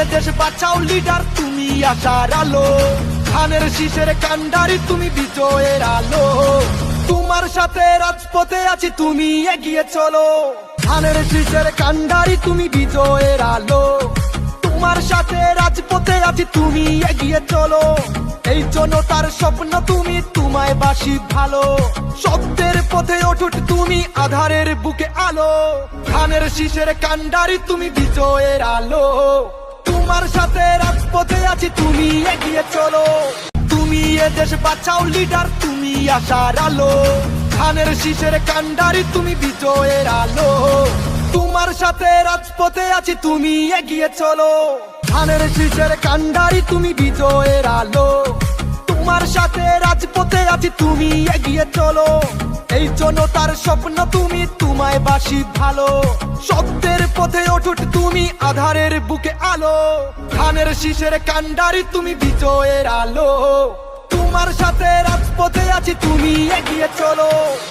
দেশ বাঁচাও লিডার, তুমি আশার আলো। ধানের শীষের কান্ডারি, তুমি বিজয়ের আলো। তোমার সাথে রাজপথে আছি, তুমি এগিয়ে চলো। ধানের শীষের কান্ডারি, তুমি বিজয়ের আলো। তোমার সাথে রাজপথে আছি, তুমি এগিয়ে চলো। এই জনতার স্বপ্ন তুমি, তোমায় বাসি ভালো। সত্যের পথে অটুট তুমি, আধারের বুকে আলো। ধানের শীষের কান্ডারি, তুমি বিজয়ের আলো। তোমার সাথে রাজপথে আছি, তুমি এগিয়ে চলো। তুমি এ দেশ বাঁচাও লিডার, তুমি আশার আলো। ধানের শীষের কান্ডারি, তুমি বিজয়ের আলো। তোমার সাথে রাজপথে আছি, তুমি এগিয়ে চলো। ধানের শীষের কান্ডারি, তুমি বিজয়ের আলো। তোমার সাথে রাজপথে আছি, তুমি এগিয়ে চলো। এই জনতার স্বপ্ন তুমি, তোমায় বাসি ভালো। সত্যের পথে অটুট তুমি, আধারের বুকে আলো। ধানের শীষের কান্ডারি, তুমি বিজয়ের আলো। তোমার সাথে রাজপথে আছি, তুমি এগিয়ে চলো।